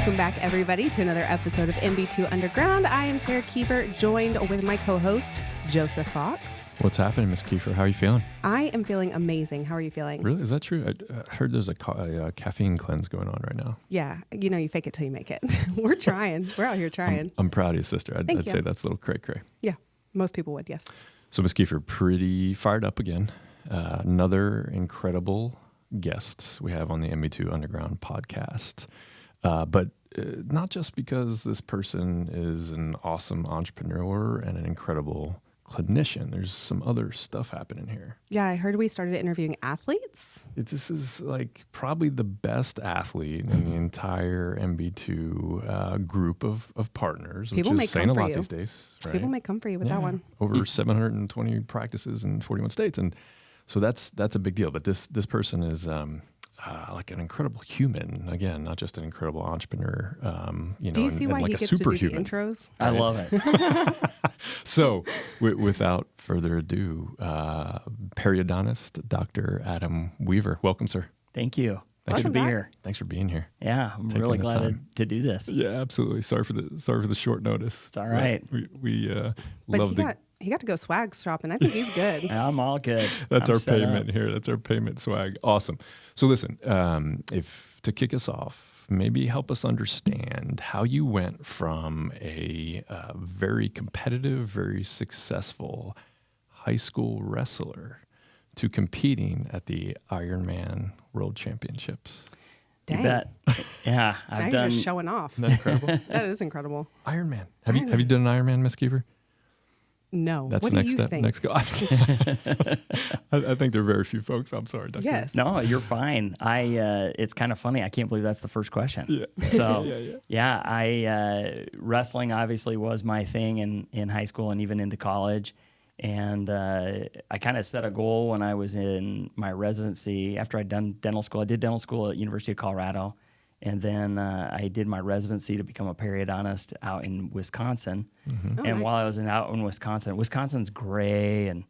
Welcome back, everybody, to another episode of MB2 Underground. I am Sarah Kiefer, joined with my co-host, Joseph Fox. What's happening, Miss Kiefer? How are you feeling? I am feeling amazing. How are you feeling? Really? Is that true? I heard there's a caffeine cleanse going on right now. Yeah. You know, you fake it till you make it. We're trying. We're out here trying. I'm proud of you, sister. I'd say that's a little cray-cray. Yeah. Most people would, yes. So, Miss Kiefer, pretty fired up again. Another incredible guest we have on the MB2 Underground podcast. But not just because this person is an awesome entrepreneur and an incredible clinician. There's some other stuff happening here. Yeah, I heard we started interviewing athletes. This is like probably the best athlete in the entire MB2 group of partners, People which may is saying come a for lot you. these days. Right? People may come for you with that one. Over 720 practices in 41 states. And so that's a big deal. But this person is like an incredible human. Again, not just an incredible entrepreneur. Do you see why like he a gets to do the superhuman. intros? I love it. So without further ado, periodontist, Dr. Adam Weaver. Welcome, sir. Thank you. Thanks Good to be here. Thanks for being here. Yeah, I'm Taking really the glad time. to do this. Yeah, absolutely. Sorry for the short notice. It's all right. We But love he got to go swag shopping. I think he's good. I'm all good. That's I'm our set payment up. here. That's our payment swag. Awesome. So listen, if to kick us off, maybe help us understand how you went from a very competitive, very successful high school wrestler to competing at the Ironman World Championships. Dang. You bet. Yeah, Now I've you're done. just showing off. Isn't that incredible? That is incredible. Ironman. Have you done an Ironman, Miss Kiefer? No. That's what the do next you step. think? Next go. I think there are very few folks. I'm sorry, Dr. Yes. No, you're fine. It's kind of funny. I can't believe that's the first question. Yeah. So wrestling obviously was my thing in high school and even into college. And I kind of set a goal when I was in my residency after I'd done dental school. I did dental school at University of Colorado. And then I did my residency to become a periodontist out in Wisconsin. Mm-hmm. Oh, And nice. while I was out in Wisconsin's gray and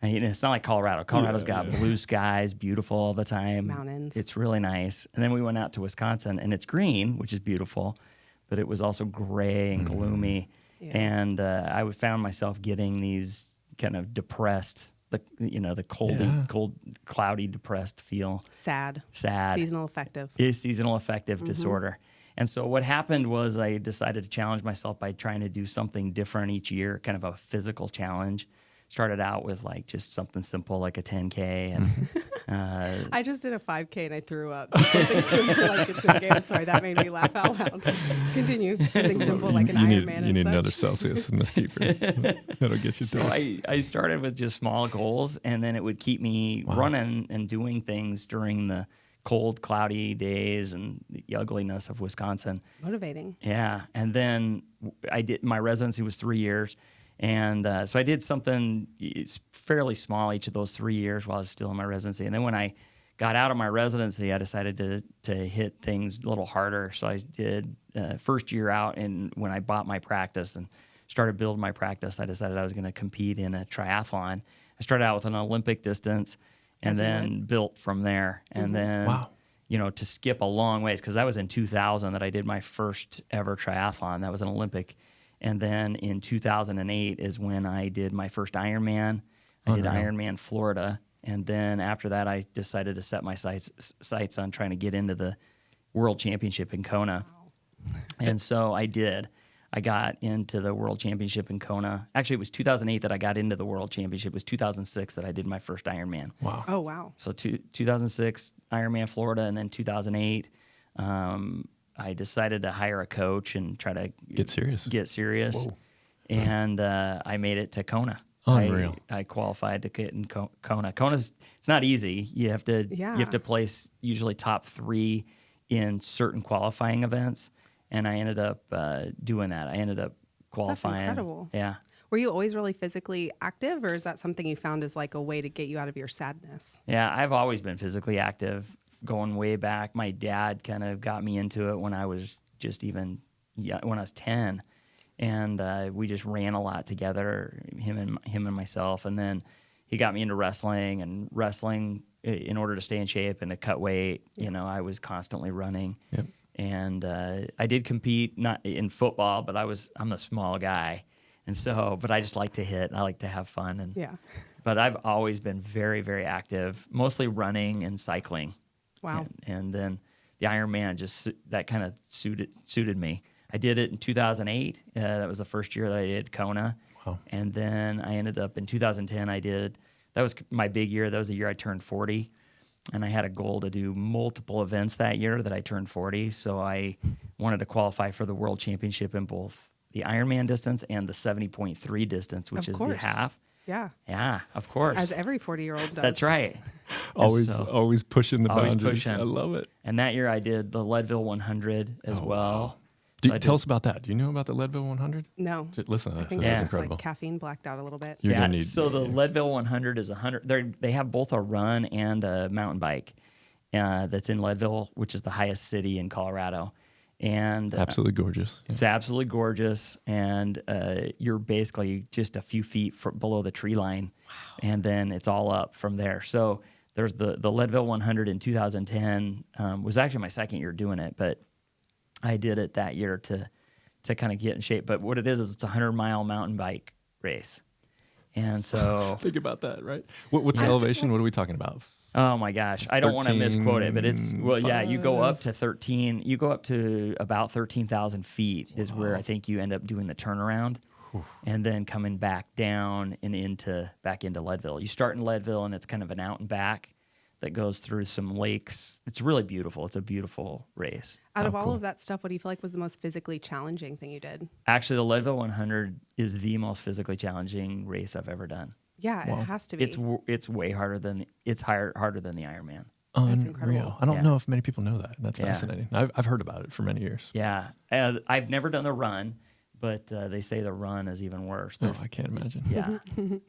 you know, it's not like Colorado. Colorado's got blue skies, beautiful all the time. Mountains. It's really nice. And then we went out to Wisconsin, and it's green, which is beautiful, but it was also gray and gloomy. Yeah. And I found myself getting these kind of depressed, the cold, cloudy, depressed feel. Sad. Seasonal affective. Is seasonal affective disorder. And so what happened was I decided to challenge myself by trying to do something different each year, kind of a physical challenge. Started out with like just something simple like a 10K and I just did a 5K and I threw up. So something simple like a 10K. I'm sorry, that made me laugh out loud. Continue. Something simple like an Ironman. You need another Celsius, Miss Kiefer. That'll get you so through. I started with just small goals, and then it would keep me running and doing things during the cold, cloudy days and the ugliness of Wisconsin. Motivating. Yeah, and then my residency was 3 years. And so I did something fairly small each of those 3 years while I was still in my residency. And then when I got out of my residency, I decided to hit things a little harder. So I did first year out, and when I bought my practice and started building my practice, I decided I was going to compete in a triathlon. I started out with an Olympic distance and then built from there. And then, to skip a long ways, because that was in 2000 that I did my first ever triathlon. That was an Olympic. And then in 2008 is when I did my first Ironman. I did Ironman Florida. And then after that, I decided to set my sights on trying to get into the World Championship in Kona. And so I did. I got into the World Championship in Kona. Actually, it was 2008 that I got into the World Championship. It was 2006 that I did my first Ironman. Wow. Oh, wow. So 2006 Ironman Florida, and then 2008 I decided to hire a coach and try to Get serious. Whoa. And I made it to Kona. Unreal. I qualified to get in Kona. It's not easy. You have to place usually top 3 in certain qualifying events, and I ended up doing that. I ended up qualifying. That's incredible. Yeah. Were you always really physically active, or is that something you found as like a way to get you out of your sadness? Yeah, I've always been physically active. Going way back, my dad kind of got me into it when I was when I was 10, and we just ran a lot together, him and myself. And then he got me into wrestling, in order to stay in shape and to cut weight. I was constantly running. Yep. And I did compete, not in football, but I'm a small guy. And so, but I just like to hit. I like to have fun. And Yeah. But I've always been very, very active, mostly running and cycling. Wow. And then the Ironman that kind of suited me. I did it in 2008. That was the first year that I did Kona. Wow. And then I ended up in 2010. That was my big year. That was the year I turned 40. And I had a goal to do multiple events that year that I turned 40. So I wanted to qualify for the world championship in both the Ironman distance and the 70.3 distance, which is the half. Yeah. Yeah, of course. As every 40-year-old does. That's right. Always pushing the always boundaries. pushing. I love it. And that year I did the Leadville 100 as well. Wow. So Tell us about that. Do you know about the Leadville 100? No. Listen to I this. think This it's is just incredible. like caffeine blacked out a little bit. You're yeah. gonna need, So the Leadville 100 is 100. They have both a run and a mountain bike that's in Leadville, which is the highest city in Colorado. And absolutely gorgeous. Yeah. it's absolutely gorgeous. And you're basically just a few feet below the tree line. Wow. And then it's all up from there. So there's the Leadville 100 in 2010 was actually my second year doing it, but I did it that year to kind of get in shape. But what it is it's a 100-mile mountain bike race. And so think about that, right? What's the elevation? What are we talking about? oh my gosh, I don't want to misquote it, but it's you go up to 13. You go up to about 13,000 feet is where I think you end up doing the turnaround, and then coming back down and back into Leadville. You start in Leadville, and it's kind of an out and back that goes through some lakes. It's really beautiful. It's a beautiful race. Out of all of that stuff, what do you feel like was the most physically challenging thing you did? Actually, the Leadville 100 is the most physically challenging race I've ever done. Yeah, it has to be. It's way harder than the Ironman. That's incredible. I don't know if many people know that. That's fascinating. I've heard about it for many years. Yeah, I've never done the run, but they say the run is even worse. Oh, I can't imagine. Yeah,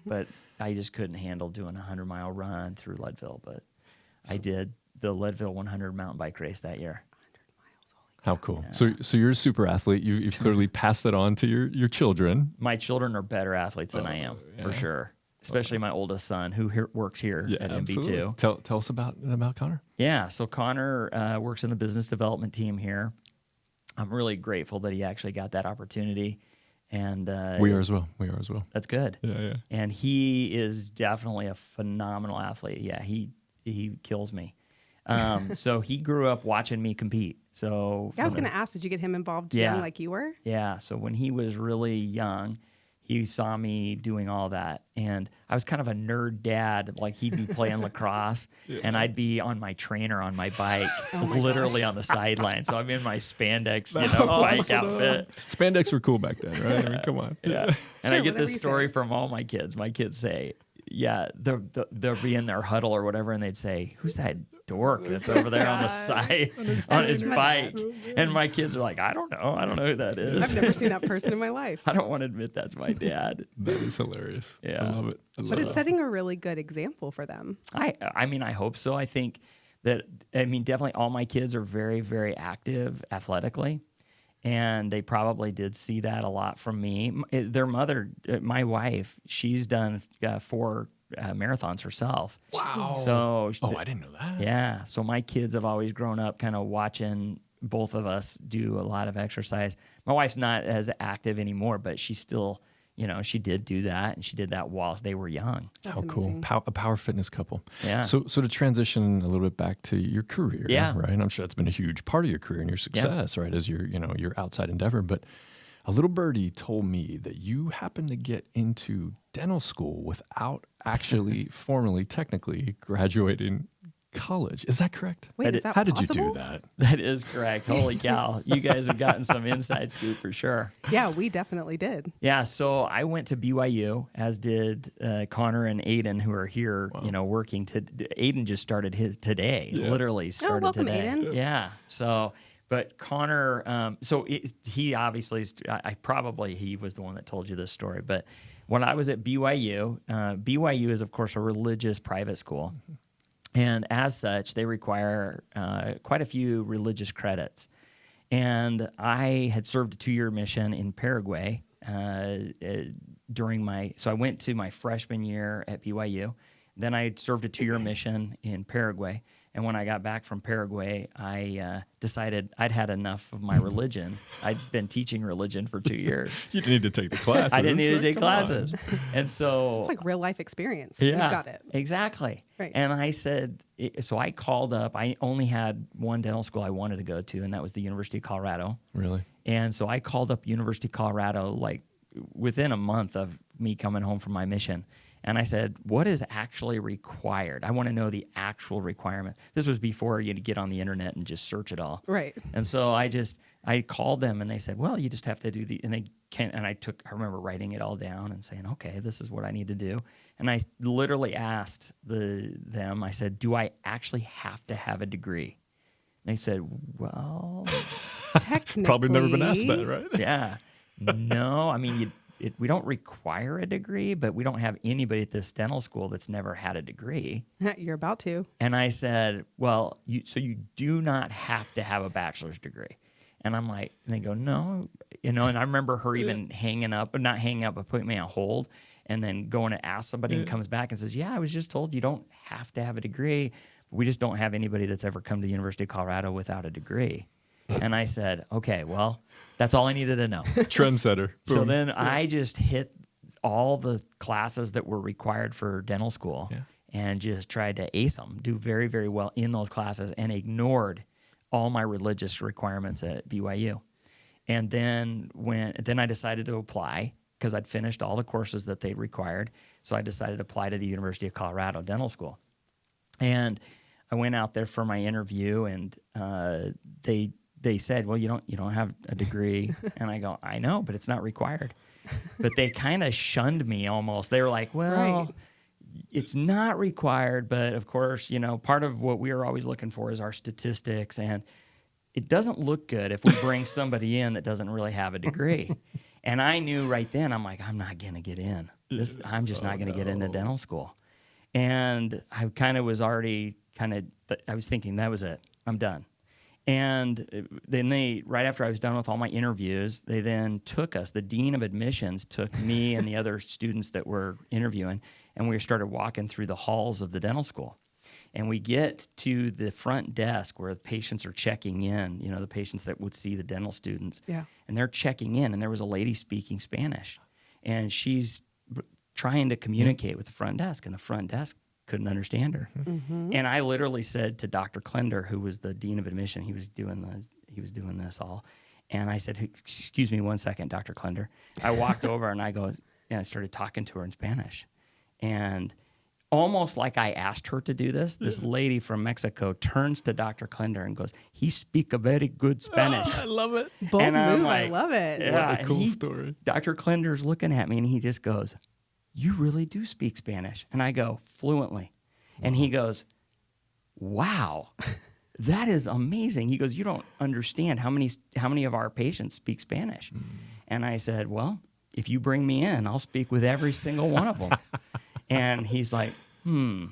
but I just couldn't handle doing a 100-mile run through Leadville. But I did the Leadville 100 mountain bike race that year. How cool. Yeah. So you're a super athlete. You've clearly passed that on to your children. My children are better athletes than I am, for sure. Especially my oldest son, who works here at MB2. Absolutely. Tell us about Connor. Yeah, so Connor works in the business development team here. I'm really grateful that he actually got that opportunity. And we are as well. That's good. Yeah. And he is definitely a phenomenal athlete. Yeah, he kills me. So he grew up watching me compete. So I was going to ask, did you get him involved Yeah. young like you were? Yeah. So when he was really young, he saw me doing all that. And I was kind of a nerd dad. Like he'd be playing lacrosse and I'd be on my trainer on my bike, literally on the sideline. So I'm in my spandex, bike outfit. Spandex were cool back then, right? I mean, come on. Yeah. And I get whatever this you story say. from all my kids. My kids say, they'll be in their huddle or whatever, and they'd say, "Who's that dork that's over there on the side on his bike?" And my kids are like, "I don't know who that is." I've never seen that person in my life. I don't want to admit that's my dad. That is hilarious. Yeah. I love it. But it's setting a really good example for them. I mean, I hope so. I think that, definitely all my kids are very, very active athletically. And they probably did see that a lot from me. Their mother, my wife, she's done 4 marathons herself. Wow. So, I didn't know that. yeah. So my kids have always grown up kind of watching both of us do a lot of exercise. My wife's not as active anymore, but she still, she did do that, and she did that while they were young. That's How amazing. cool. A power fitness couple. Yeah. So to transition a little bit back to your career, Yeah. right? And I'm sure that's been a huge part of your career and your success, right? As your outside endeavor. But a little birdie told me that you happened to get into dental school without actually formally, technically graduating college. Is that correct? Wait, is that How did possible? you do that? That is correct. Holy cow. You guys have gotten some inside scoop for sure. Yeah, we definitely did. Yeah, so I went to BYU, as did Connor and Aiden, who are here, working. Aiden just started his today, literally started welcome, today. Aiden. Yeah, so, but Connor, he obviously, he was the one that told you this story, but when I was at BYU, BYU is, of course, a religious private school. And as such, they require quite a few religious credits. And I had served a 2-year mission in Paraguay so I went to my freshman year at BYU. Then I served a 2-year mission in Paraguay. And when I got back from Paraguay, I decided I'd had enough of my religion. I'd been teaching religion for 2 years. You didn't need to take the classes. I didn't need to take Come on. classes. And so It's like real life experience. yeah, You've got it. exactly. Right. And I said, so I called up. I only had one dental school I wanted to go to, and that was the University of Colorado. Really? And so I called up University of Colorado like within a month of me coming home from my mission. And I said, what is actually required? I want to know the actual requirement. This was before you get on the internet and just search it all. Right. And so I called them and they said, well, you just have to do I remember writing it all down and saying, okay, this is what I need to do. And I literally asked them, I said, do I actually have to have a degree? And they said, well, Technically. Probably never been asked that, right? yeah, no, I mean, we don't require a degree, but we don't have anybody at this dental school that's never had a degree. You're about to. And I said, well, so you do not have to have a bachelor's degree. And I'm like, and they go, no, and I remember her even not hanging up, but putting me on hold and then going to ask somebody and comes back and says, yeah, I was just told you don't have to have a degree. We just don't have anybody that's ever come to the University of Colorado without a degree. And I said, okay, well, that's all I needed to know. Trendsetter. So Boom. then I just hit all the classes that were required for dental school and just tried to ace them, do very, very well in those classes, and ignored all my religious requirements at BYU. And then I decided to apply because I'd finished all the courses that they required. So I decided to apply to the University of Colorado Dental School. And I went out there for my interview, and they said, well, you don't have a degree. And I go, I know, but it's not required. But they kind of shunned me almost. They were like, well, Right. It's not required. But of course, part of what we are always looking for is our statistics. And it doesn't look good if we bring somebody in that doesn't really have a degree. And I knew right then, I'm like, I'm not going to get in. I'm just not going to get into dental school. And I kind of was already I was thinking that was it. I'm done. And then right after I was done with all my interviews, they then took us, the dean of admissions took me and the other students that were interviewing, and we started walking through the halls of the dental school. And we get to the front desk where the patients are checking in, the patients that would see the dental students. Yeah. And they're checking in, and there was a lady speaking Spanish. And she's trying to communicate with the front desk, and the front desk couldn't understand her. Mm-hmm. And I literally said to Dr. Klender, who was the dean of admission, he was doing this all, and I said, excuse me one second, Dr. Klender. I walked over and I started talking to her in Spanish. And almost like I asked her to do this lady from Mexico turns to Dr. Klender and goes, he speak a very good Spanish. I love it. Bold And I'm move. I like, love it. Yeah, What a cool story. Dr. Klender's looking at me and he just goes, you really do speak Spanish? And I go, fluently. And he goes, wow, that is amazing. He goes, you don't understand how many of our patients speak Spanish. And I said, well, if you bring me in, I'll speak with every single one of them. And he's like, I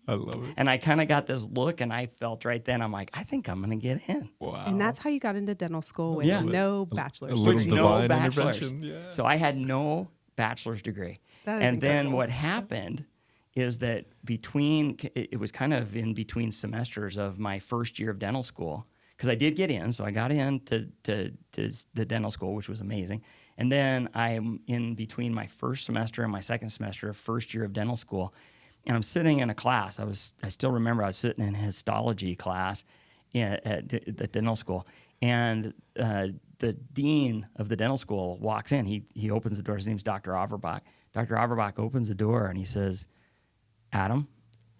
love it. And I kind of got this look, and I felt right then, I'm like, I think I'm going to get in. Wow. And that's how you got into dental school with Yeah. no bachelor's a little degree. divine bachelor's. intervention. Yeah. So I had no bachelor's degree. That is And then incredible. what happened is that it was kind of in between semesters of my first year of dental school, because I did get in. So I got into to the dental school, which was amazing. And then I'm in between my first semester and my second semester of first year of dental school. And I'm sitting in a class. I still remember I was sitting in histology class at the dental school. And the dean of the dental school walks in. He opens the door. His name's Dr. Averbach. Dr. Averbach opens the door and he says, Adam,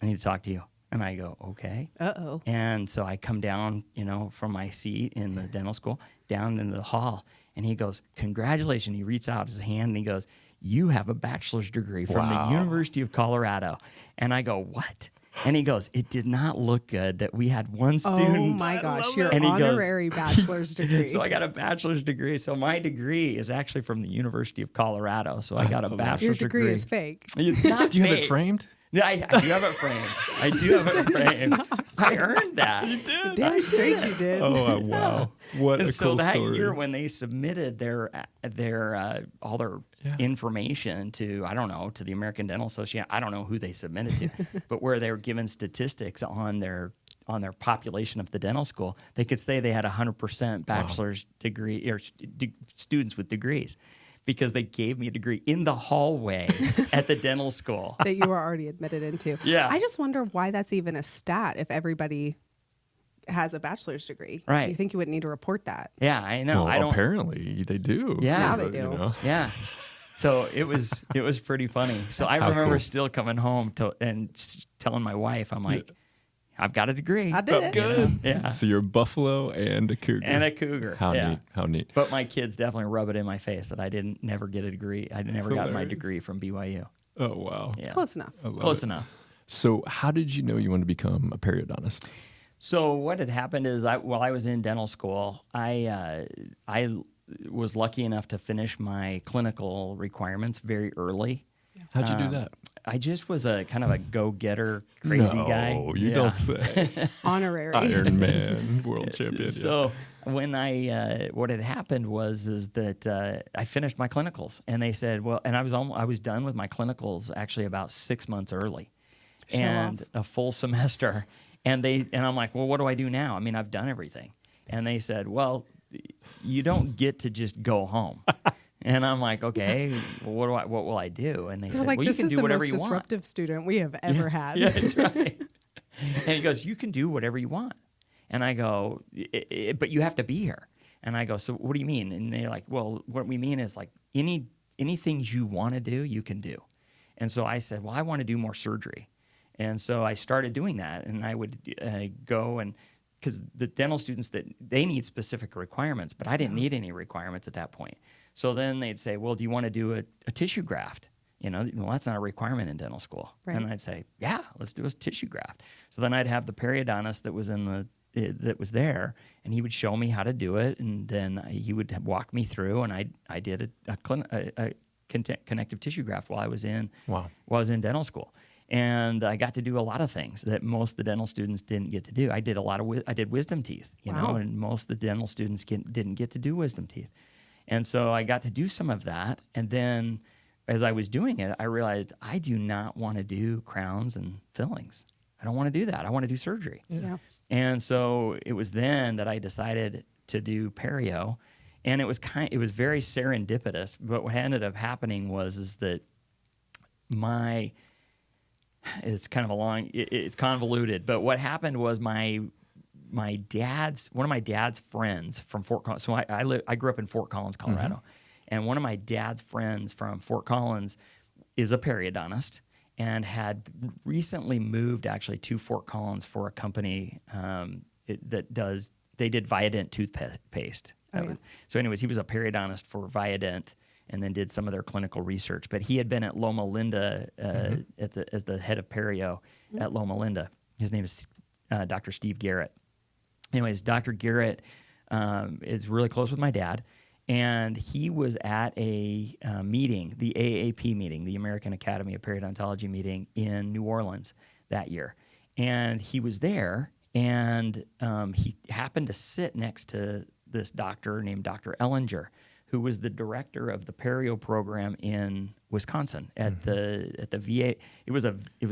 I need to talk to you. And I go, okay. Uh-oh. And so I come down, from my seat in the dental school, down into the hall. And he goes, congratulations. He reaches out his hand and he goes, you have a bachelor's degree from the University of Colorado. And I go, what? And he goes, it did not look good that we had one student. Oh my gosh, your And he goes- honorary bachelor's degree. So I got a bachelor's degree. So my degree is actually from the University of Colorado. So I got a Your bachelor's degree is fake. It's not Do you have it fake. framed? Yeah, I do have it framed. I do have it framed. I earned that. You did. Damn straight you did. Oh, wow. What And a so cool that story. year when they submitted their all their information to, I don't know, to the American Dental Association. I don't know who they submitted to, but where they were given statistics on their population of the dental school, they could say they had 100% bachelor's degree or students with degrees, because they gave me a degree in the hallway at the dental school that you were already admitted into. Yeah. I just wonder why that's even a stat if everybody has a bachelor's degree. Right. You think you wouldn't need to report that? Yeah, I know. Well, I don't. apparently they do. Yeah. Now they do. Yeah. So it was pretty funny. So I How remember cool. still coming home and telling my wife, I'm like, I've got a degree. I did it. Good. Yeah. So you're a buffalo and a cougar. And a cougar. How yeah. neat. How neat. But my kids definitely rub it in my face that I never get a degree. I never got my hilarious. degree from BYU. Oh, wow. Yeah. Close enough. I love Close it. enough. So how did you know you wanted to become a periodontist? So what had happened is while I was in dental school, I was lucky enough to finish my clinical requirements very early. How'd you do that? I just was a kind of a go-getter, crazy guy. No, you Yeah. don't say. Honorary. Iron Man, world champion. So when what had happened was that I finished my clinicals, and they said, well, and I was done with my clinicals actually about 6 months early, Show and off. a full semester, and I'm like, well, what do I do now? I mean, I've done everything, and they said, well, you don't get to just go home. And I'm like, okay, well, what will I do? And they said, Like, well, you this can is do the whatever most you want. disruptive student we have ever had. Yeah, that's right. And he goes, you can do whatever you want. And I go, but you have to be here. And I go, so what do you mean? And they're like, well, what we mean is like anything you want to do, you can do. And so I said, well, I want to do more surgery. And so I started doing that, and I would go and, because the dental students, they need specific requirements, but I didn't need any requirements at that point. So then they'd say, well, do you want to do a tissue graft? Well, that's not a requirement in dental school. Right. And I'd say, yeah, let's do a tissue graft. So then I'd have the periodontist that was there, and he would show me how to do it, and then he would walk me through, and I did a connective tissue graft while I was in dental school. And I got to do a lot of things that most of the dental students didn't get to do. I did wisdom teeth, and most of the dental students didn't get to do wisdom teeth. And so I got to do some of that. And then as I was doing it, I realized I do not want to do crowns and fillings. I don't want to do that. I want to do surgery. Yeah. And so it was then that I decided to do perio. And it was very serendipitous. But what ended up happening was that it's kind of it's convoluted. But what happened was one of my dad's friends from Fort Collins. So I grew up in Fort Collins, Colorado, and one of my dad's friends from Fort Collins is a periodontist and had recently moved actually to Fort Collins for a company they did Viadent toothpaste. Oh, yeah. So anyways, he was a periodontist for Viadent and then did some of their clinical research. But he had been at Loma Linda as the head of perio at Loma Linda. His name is Dr. Steve Garrett. Anyways, Dr. Garrett is really close with my dad, and he was at a meeting, the AAP meeting, the American Academy of Periodontology meeting in New Orleans that year. And he was there, and he happened to sit next to this doctor named Dr. Ellinger, who was the director of the perio program in Wisconsin at the VA. It was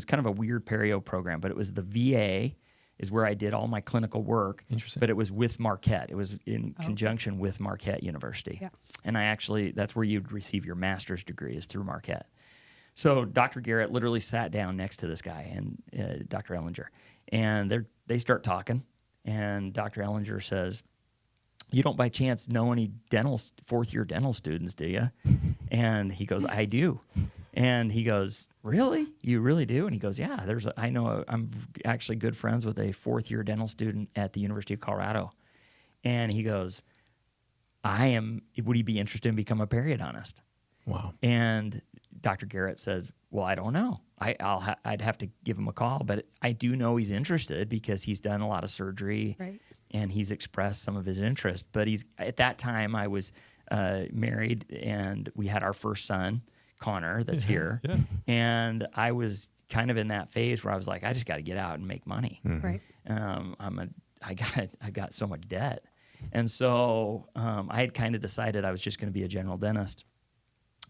kind of a weird perio program, but it was the VA is where I did all my clinical work. Interesting. But it was with Marquette. It was in conjunction with Marquette University. Yeah. And that's where you'd receive your master's degree is through Marquette. So Dr. Garrett literally sat down next to this guy and Dr. Ellinger, and they start talking, and Dr. Ellinger says, you don't by chance know any fourth-year dental students, do you? And he goes, I do. And he goes, really? You really do? And he goes, yeah, I'm actually good friends with a fourth-year dental student at the University of Colorado. And he goes, would you be interested in becoming a periodontist? Wow. And Dr. Garrett says, well, I don't know. I'd have to give him a call, but I do know he's interested because he's done a lot of surgery. Right. And he's expressed some of his interest. But at that time, I was married, and we had our first son, Connor, that's here. Yeah. And I was kind of in that phase where I was like, I just got to get out and make money. Right. I got so much debt. And so I had kind of decided I was just going to be a general dentist.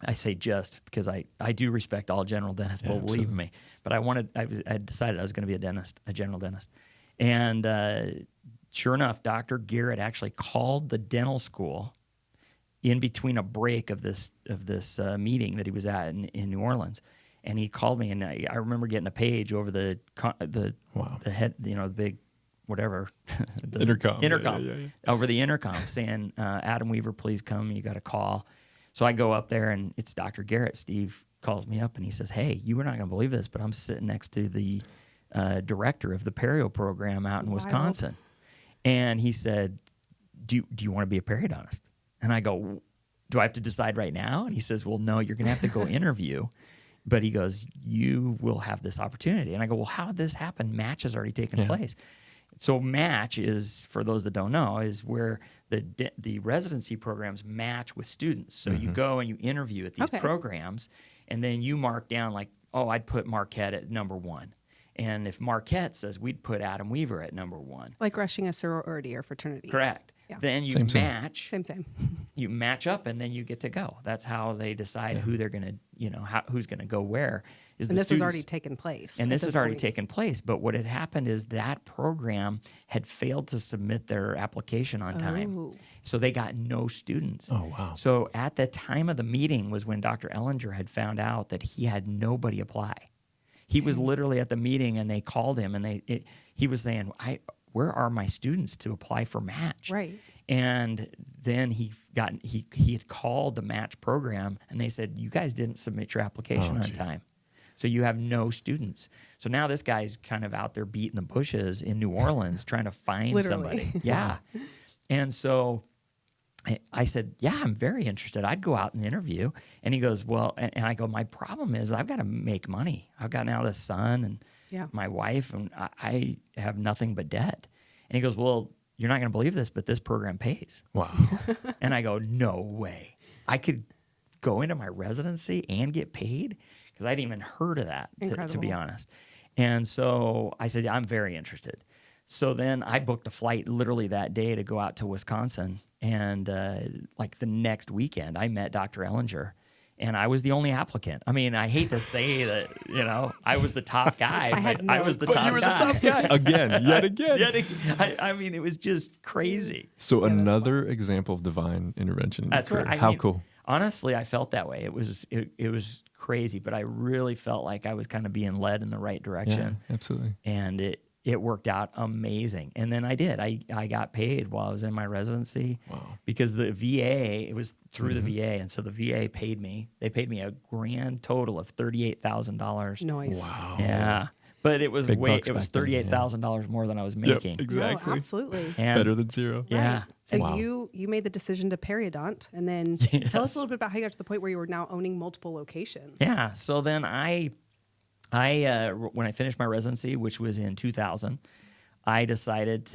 I say just because I do respect all general dentists, believe me. But I decided I was going to be a dentist, a general dentist. And sure enough, Dr. Garrett actually called the dental school in between a break of this meeting that he was at in New Orleans. And he called me, and I remember getting a page over the head, the big whatever, the intercom over the intercom saying, Adam Weaver, please come. You got a call. So I go up there, and it's Dr. Garrett. Steve calls me up, and he says, hey, you were not going to believe this, but I'm sitting next to the director of the perio program out in Wisconsin. And he said, do you want to be a periodontist? And I go, do I have to decide right now? And he says, well, no, you're going to have to go interview. But he goes, you will have this opportunity. And I go, well, how did this happen? Match has already taken place. So match is, for those that don't know, is where the residency programs match with students. So you go and you interview at these programs, and then you mark down like, oh, I'd put Marquette at number 1. And if Marquette says, we'd put Adam Weaver at number 1. Like rushing a sorority or fraternity. Correct. Yeah. Then you match. Same. You match up, and then you get to go. That's how they decide who they're going to, who's going to go where. And this has already taken place. And this has already taken place. But what had happened is that program had failed to submit their application on time. So they got no students. Oh, wow. So at the time of the meeting was when Dr. Ellinger had found out that he had nobody apply. He was literally at the meeting, and they called him, and he was saying, where are my students to apply for match? Right. And then he had called the match program, and they said, you guys didn't submit your application on time. So you have no students. So now this guy's kind of out there beating the bushes in New Orleans trying to find somebody. Yeah. And so I said, yeah, I'm very interested. I'd go out and interview. And he goes, well, and I go, my problem is I've got to make money. I've got now this son and my wife, and I have nothing but debt. And he goes, well, you're not going to believe this, but this program pays. Wow. And I go, no way. I could go into my residency and get paid? Because I hadn't even heard of that, to be honest. And so I said, I'm very interested. So then I booked a flight literally that day to go out to Wisconsin. And like the next weekend, I met Dr. Ellinger. And I was the only applicant. I mean, I hate to say that, I was the top guy, but I was the top guy. You were the top guy. Again. I mean, it was just crazy. So another example of divine intervention. That's right. How cool. Honestly, I felt that way. It was crazy, but I really felt like I was kind of being led in the right direction. Yeah, absolutely. And it worked out amazing. And then I did. I got paid while I was in my residency because the VA, it was through the VA. And so the VA paid me. They paid me a grand total of $38,000. Nice. Wow. Yeah. But it was $38,000 more than I was making. Yep, exactly. No, absolutely. Better than zero. Yeah. Right. So you made the decision to periodont, and then tell us a little bit about how you got to the point where you were now owning multiple locations. Yeah. So then I when I finished my residency, which was in 2000, I decided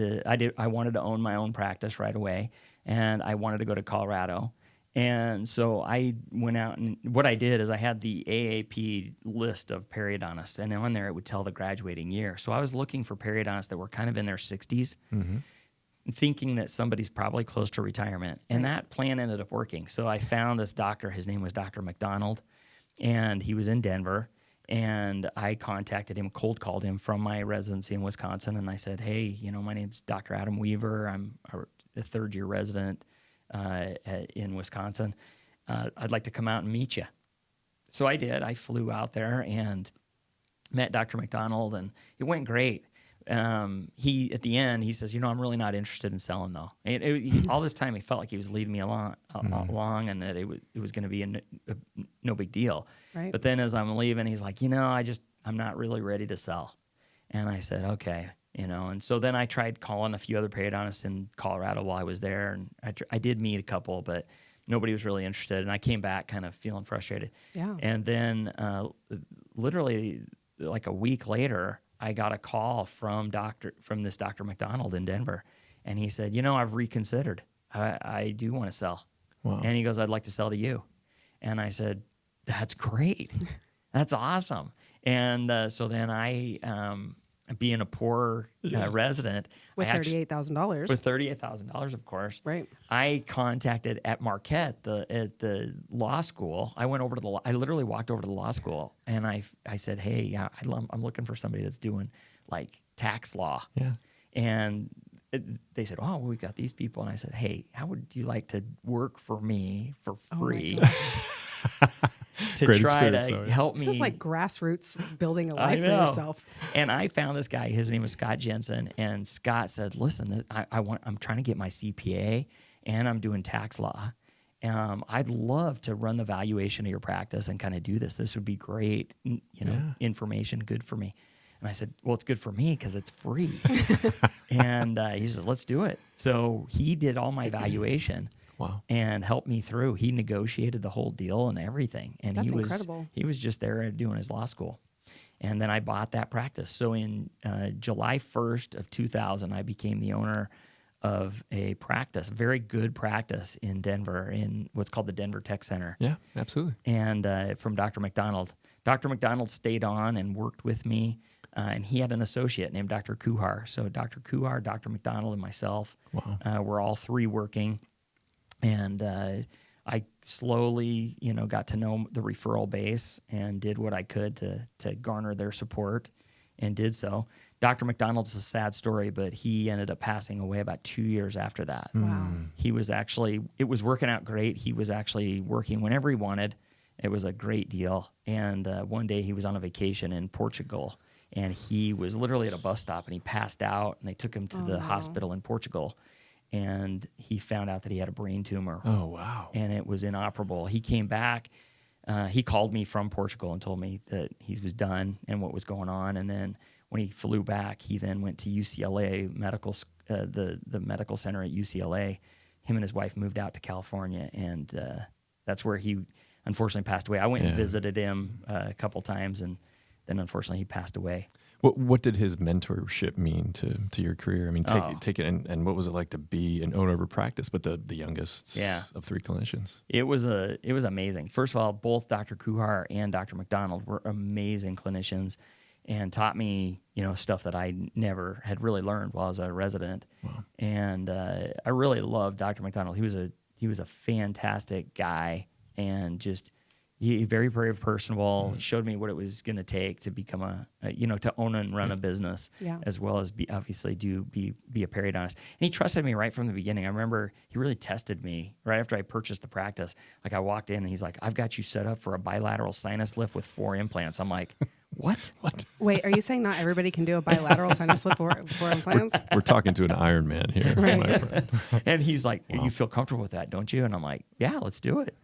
I wanted to own my own practice right away, and I wanted to go to Colorado. And so I went out, and what I did is I had the AAP list of periodontists, and on there it would tell the graduating year. So I was looking for periodontists that were kind of in their 60s, thinking that somebody's probably close to retirement. And that plan ended up working. So I found this doctor. His name was Dr. McDonald, and he was in Denver. And I contacted him, cold called him from my residency in Wisconsin, and I said, hey, my name's Dr. Adam Weaver. I'm a third-year resident in Wisconsin. I'd like to come out and meet you. So I did. I flew out there and met Dr. McDonald, and it went great. He at the end, he says, I'm really not interested in selling, though. All this time, he felt like he was leading me along and that it was going to be no big deal. Right. But then as I'm leaving, he's like, I'm not really ready to sell. And I said, okay. And so then I tried calling a few other periodontists in Colorado while I was there, and I did meet a couple, but nobody was really interested, and I came back kind of feeling frustrated. Yeah. And then literally like a week later, I got a call from this Dr. McDonald in Denver, and he said, I've reconsidered. I do want to sell. Wow. And he goes, I'd like to sell to you. And I said, that's great. That's awesome. And so then I being a poor resident. With I actually- $38,000. With $38,000, of course. Right. I contacted at Marquette, at the law school. I went over to I literally walked over to the law school, and I said, hey, I'm looking for somebody that's doing like tax law. Yeah. And they said, oh, well, we got these people. And I said, hey, how would you like to work for me for free? To Great try to experience, though. help me. This is like grassroots building a I life for know. yourself. And I found this guy. His name was Scott Jensen. And Scott said, listen, I'm trying to get my CPA and I'm doing tax law. I'd love to run the valuation of your practice and kind of do this. This would be great, information, good for me. And I said, well, it's good for me because it's free. And he said, let's do it. So he did all my valuation. Wow. And helped me through. He negotiated the whole deal and everything. And That's he was incredible. He was just there doing his law school. And then I bought that practice. So in July 1st of 2000, I became the owner of a practice, a very good practice in Denver, in what's called the Denver Tech Center. Yeah, absolutely. And from Dr. McDonald. Dr. McDonald stayed on and worked with me. And he had an associate named Dr. Kuhar. So Dr. Kuhar, Dr. McDonald, and myself were all three working. And I slowly, got to know the referral base and did what I could to garner their support, and did so. Dr. McDonald's a sad story, but he ended up passing away about 2 years after that. Wow. He was it was working out great. He was actually working whenever he wanted. It was a great deal. And one day he was on a vacation in Portugal, and he was literally at a bus stop, and he passed out, and they took him to the hospital in Portugal. And he found out that he had a brain tumor. Oh, wow. And it was inoperable. He came back. He called me from Portugal and told me that he was done and what was going on. And then when he flew back, he then went to UCLA the medical center at UCLA. Him and his wife moved out to California, and that's where he unfortunately passed away. I went and visited him a couple times, and then unfortunately he passed away. What did his mentorship mean to your career? I mean, take it, and what was it like to be an owner of a practice, but the youngest of three clinicians? It was amazing. First of all, both Dr. Kuhar and Dr. McDonald were amazing clinicians and taught me, stuff that I never had really learned while I was a resident. Wow. And I really loved Dr. McDonald. He was a fantastic guy, and just very, very personable. Showed me what it was going to take to become to own and run a business, as well as be a periodontist. And he trusted me right from the beginning. I remember he really tested me right after I purchased the practice. Like, I walked in and he's like, "I've got you set up for a bilateral sinus lift with 4 implants." I'm like, "What? Wait, are you saying not everybody can do a bilateral sinus lift for 4 implants? We're talking to an Iron Man here, my friend. And he's like, "You feel comfortable with that, don't you?" And I'm like, "Yeah, let's do it."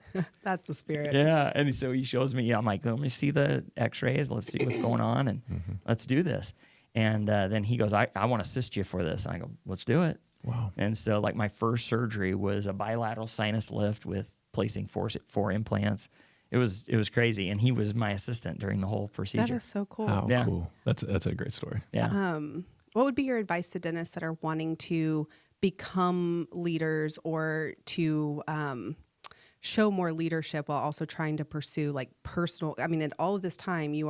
That's the spirit. Yeah. And so he shows me, I'm like, let me see the x-rays. Let's see what's going on, and let's do this. And then he goes, I want to assist you for this. And I go, let's do it. Wow. And so like my first surgery was a bilateral sinus lift with placing 4 implants. It was crazy. And he was my assistant during the whole procedure. That is so cool. How cool. That's a great story. Yeah. What would be your advice to dentists that are wanting to become leaders or to show more leadership while also trying to pursue like personal? I mean, in all of this time, you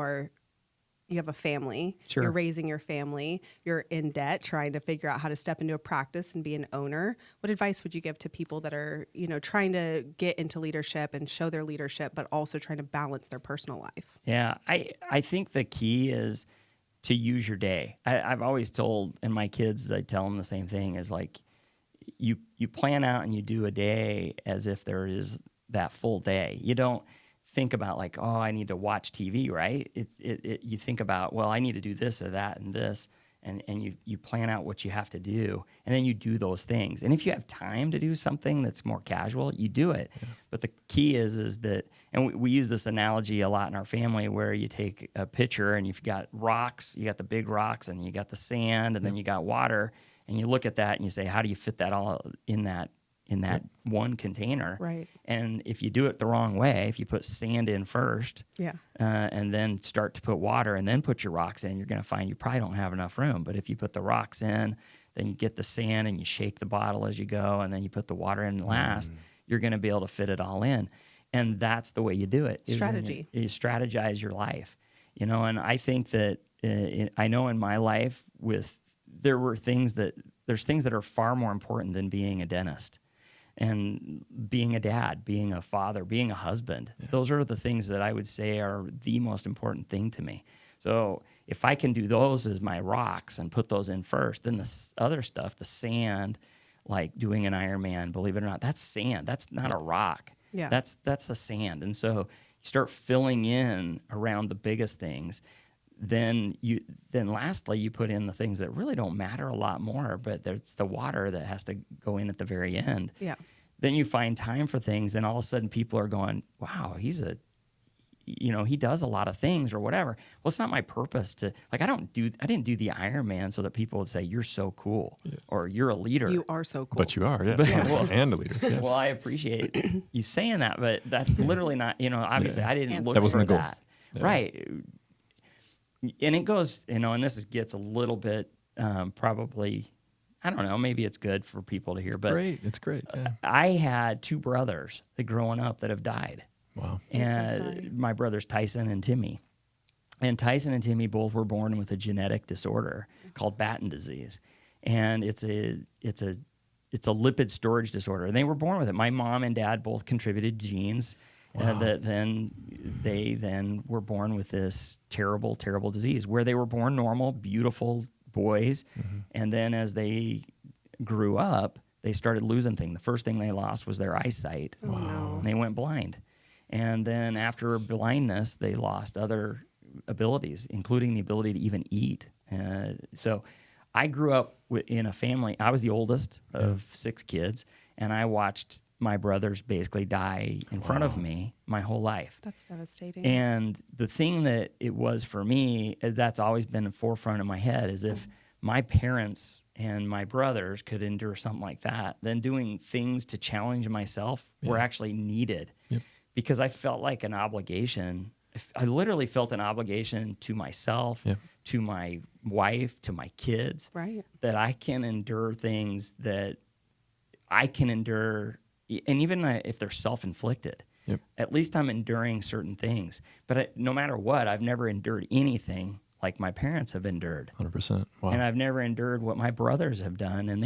have a family. Sure. You're raising your family. You're in debt, trying to figure out how to step into a practice and be an owner. What advice would you give to people that are, trying to get into leadership and show their leadership, but also trying to balance their personal life? Yeah, I think the key is to use your day. I've always told, and my kids, I tell them the same thing, is like, you plan out and you do a day as if there is that full day. You don't think about like, oh, I need to watch TV, right? You think about, well, I need to do this or that and this, and you plan out what you have to do, and then you do those things. And if you have time to do something that's more casual, you do it. Yeah. But the key is that, and we use this analogy a lot in our family, where you take a pitcher and you've got rocks, you got the big rocks, and you got the sand, and then you got water, and you look at that and you say, how do you fit that all in that one container? Right. And if you do it the wrong way, if you put sand in first, and then start to put water and then put your rocks in, you're going to find you probably don't have enough room. But if you put the rocks in, then you get the sand and you shake the bottle as you go, and then you put the water in last, you're going to be able to fit it all in. And that's the way you do it. Strategy. You strategize your life. And I think that I know in my life there's things that are far more important than being a dentist. And being a dad, being a father, being a husband, those are the things that I would say are the most important thing to me. So if I can do those as my rocks and put those in first, then the other stuff, the sand, like doing an Ironman, believe it or not, that's sand. That's not a rock. Yeah. That's the sand. And so you start filling in around the biggest things. Then lastly, you put in the things that really don't matter a lot more, but there's the water that has to go in at the very end. Yeah. Then you find time for things, and all of a sudden people are going, wow, he does a lot of things or whatever. Well, it's not my purpose to, like, I didn't do the Ironman so that people would say, you're so cool or you're a leader. You are so cool. But you are, yeah. Well, and a leader. Yes. Well, I appreciate you saying that, but that's literally not, obviously I didn't look That wasn't for the goal. that. Yeah. Right. And it goes, and this gets a little bit probably, I don't know, maybe it's good for people to hear, but Great. It's great. Yeah. I had two brothers that growing up that have died. Wow. And my brothers Tyson and Timmy. And Tyson and Timmy both were born with a genetic disorder called Batten disease. And it's a lipid storage disorder. And they were born with it. My mom and dad both contributed genes. Wow. That they were born with this terrible, terrible disease where they were born normal, beautiful boys. Mm-hmm. And then as they grew up, they started losing things. The first thing they lost was their eyesight. Oh, no. And they went blind. And then after blindness, they lost other abilities, including the ability to even eat. So I grew up in a family. I was the oldest of 6 kids, and I watched my brothers basically die in front of me my whole life. That's devastating. And the thing that it was for me, that's always been in the forefront of my head, is if my parents and my brothers could endure something like that, then doing things to challenge myself were actually needed. Yep. Because I felt like an obligation. I literally felt an obligation to myself, to my wife, to my kids, right, that I can endure things that I can endure, and even if they're self-inflicted, at least I'm enduring certain things. But no matter what, I've never endured anything like my parents have endured. 100%. Wow. And I've never endured what my brothers have done, and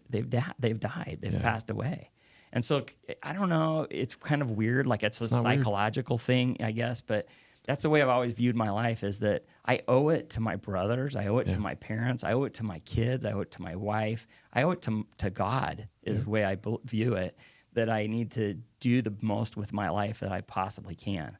they've died, they've passed away. And so I don't know, it's kind of weird, like it's a psychological thing, I guess, but that's the way I've always viewed my life, is that I owe it to my brothers, I owe it to my parents, I owe it to my kids, I owe it to my wife, I owe it to God is the way I view it, that I need to do the most with my life that I possibly can.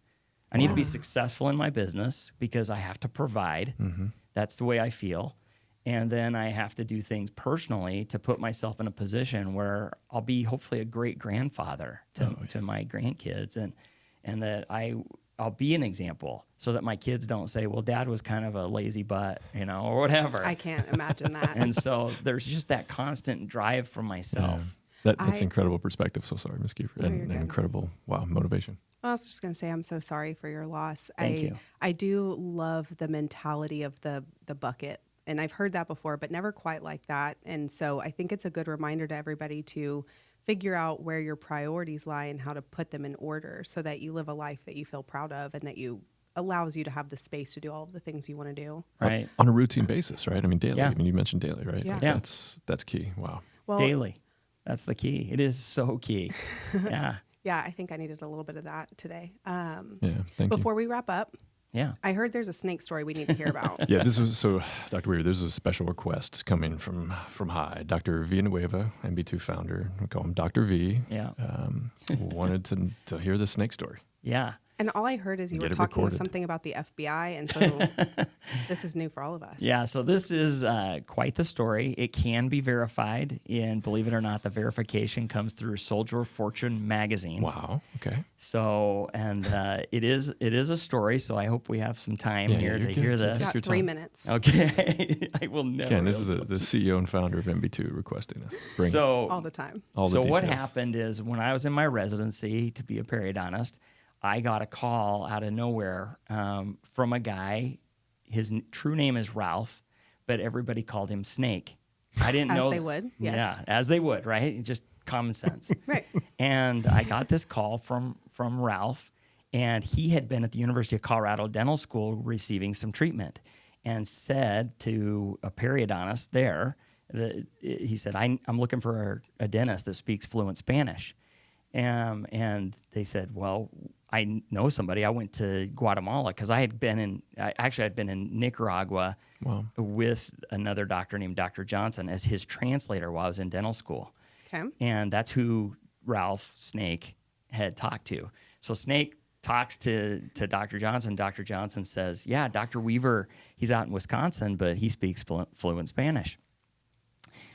I need to be successful in my business because I have to provide. Mm-hmm. That's the way I feel. And then I have to do things personally to put myself in a position where I'll be hopefully a great grandfather to my grandkids, and that I'll be an example so that my kids don't say, well, Dad was kind of a lazy butt, or whatever. I can't imagine that. And so there's just that constant drive for myself. Yeah. That's incredible perspective. So sorry, Ms. Kiefer. No, and incredible, motivation. I was just going to say, I'm so sorry for your loss. Thank you. I do love the mentality of the bucket. And I've heard that before, but never quite like that. And so I think it's a good reminder to everybody to figure out where your priorities lie and how to put them in order so that you live a life that you feel proud of and that allows you to have the space to do all of the things you want to do. Right. On a routine basis, right? I mean, daily. Yeah. I mean, you mentioned daily, right? Yeah. Like Yeah. That's key. Wow. Well, Daily. That's the key. It is so key. Yeah. Yeah, I think I needed a little bit of that today. Thank you. Before we wrap up, Yeah. I heard there's a snake story we need to hear about. Yeah, Dr. Weir, there's a special request coming from High. Dr. Villanueva, MB2 founder, we call him Dr. V. Yeah. Wanted to hear the snake story. Yeah. And all I heard is you were Get it talking recorded. something about the FBI, and so this is new for all of us. Yeah, so this is quite the story. It can be verified, and believe it or not, the verification comes through Soldier of Fortune magazine. Wow. Okay. So, and it is a story. So I hope we have some time here to you're hear good. this. Got your 3 time. minutes. Okay, I will never. Again, this is be able the to- CEO and founder of MB2 requesting this. Bring it. So All the time. All the So what details. happened is when I was in my residency to be a periodontist, I got a call out of nowhere from a guy. His true name is Ralph, but everybody called him Snake. I didn't As know. they would, yes. Yeah, as they would, right? Just common sense. Right. And I got this call from Ralph, and he had been at the University of Colorado Dental School receiving some treatment. and said to a periodontist there, he said, I'm looking for a dentist that speaks fluent Spanish. And they said, well, I know somebody. I went to Guatemala because I'd been in Nicaragua with another doctor named Dr. Johnson as his translator while I was in dental school. Okay. And that's who Ralph Snake had talked to. So Snake talks to Dr. Johnson. Dr. Johnson says, yeah, Dr. Weaver, he's out in Wisconsin, but he speaks fluent Spanish.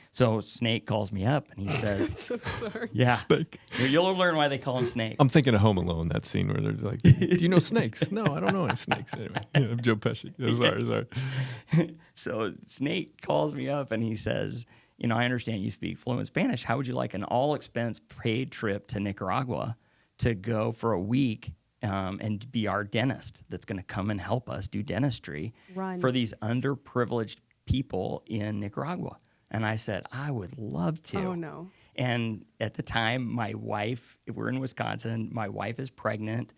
So Snake calls me up and he says, So sorry. yeah, Snake. you'll learn why they call him Snake. I'm thinking of Home Alone, that scene where they're like, do you know snakes? No, I don't know any snakes. Anyway, yeah, I'm Joe Pesci. Yeah, sorry. So Snake calls me up and he says, you know, I understand you speak fluent Spanish. How would you like an all-expense paid trip to Nicaragua to go for a week and be our dentist that's going to come and help us do dentistry for these underprivileged people in Nicaragua? And I said, I would love to. Oh, no. And at the time, my wife, we're in Wisconsin, my wife is pregnant,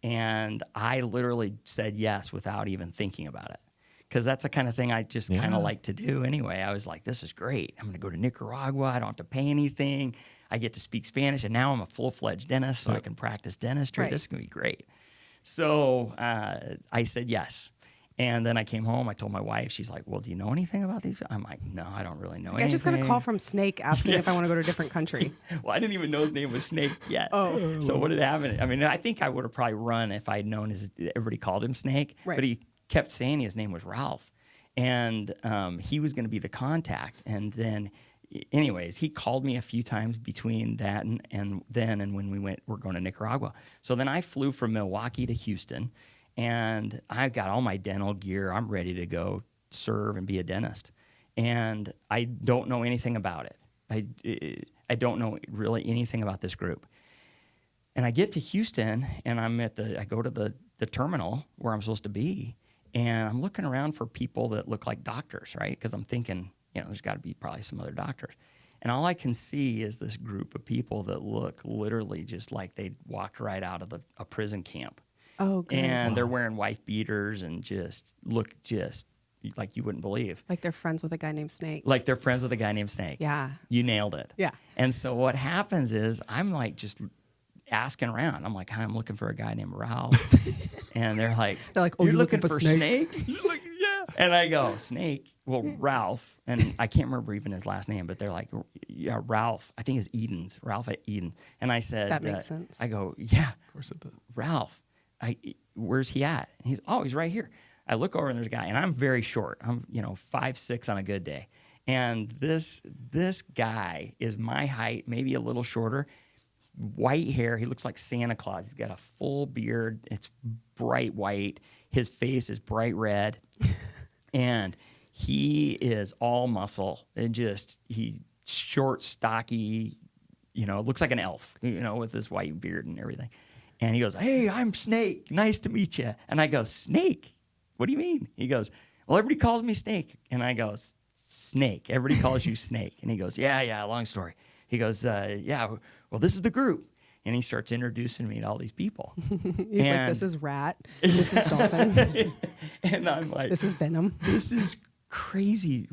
and I literally said yes without even thinking about it. Because that's the kind of thing I just kind of like to do anyway. I was like, this is great. I'm going to go to Nicaragua. I don't have to pay anything. I get to speak Spanish, and now I'm a full-fledged dentist, so I can practice dentistry. Right. This is going to be great. So I said yes. And then I came home. I told my wife. She's like, well, do you know anything about these? I'm like, no, I don't really know anything. I just got a call from Snake asking if I want to go to a different country. Well, I didn't even know his name was Snake yet. Oh. So what had happened? I mean, I think I would have probably run if I'd known everybody called him Snake. Right. But he kept saying his name was Ralph. And he was going to be the contact. And then, anyways, he called me a few times between that and when we're going to Nicaragua. So then I flew from Milwaukee to Houston. And I've got all my dental gear. I'm ready to go serve and be a dentist. And I don't know anything about it. I don't know really anything about this group. And I get to Houston, and I go to the terminal where I'm supposed to be, and I'm looking around for people that look like doctors, right? Because I'm thinking, you know, there's got to be probably some other doctors. And all I can see is this group of people that look literally just like they walked right out of a prison camp. Oh, good. And they're wearing wife beaters and look like you wouldn't believe. Like they're friends with a guy named Snake. Like they're friends with a guy named Snake. Yeah. You nailed it. Yeah. And so what happens is I'm like just asking around. I'm like, hi, I'm looking for a guy named Ralph. And they're like, oh, you're looking for Snake? You're like, yeah. And I go, Snake? Well, Ralph. And I can't remember even his last name, but they're like, yeah, Ralph. I think it's Eden's. Ralph at Eden. And I said, that makes sense. I go, yeah. Of course it does. Ralph. Where's he at? And he's right here. I look over and there's a guy, and I'm very short. I'm 5'6" on a good day. And this guy is my height, maybe a little shorter, white hair. He looks like Santa Claus. He's got a full beard. It's bright white. His face is bright red. And he is all muscle and he short, stocky, looks like an elf, with his white beard and everything. And he goes, hey, I'm Snake. Nice to meet you. And I go, Snake? What do you mean? He goes, well, everybody calls me Snake. And I go, Snake. Everybody calls you Snake. And he goes, yeah, long story. He goes, yeah, well, this is the group. And he starts introducing me to all these people. He's like, this is Rat. This is Dolphin. And I'm like, this is Venom. This is crazy.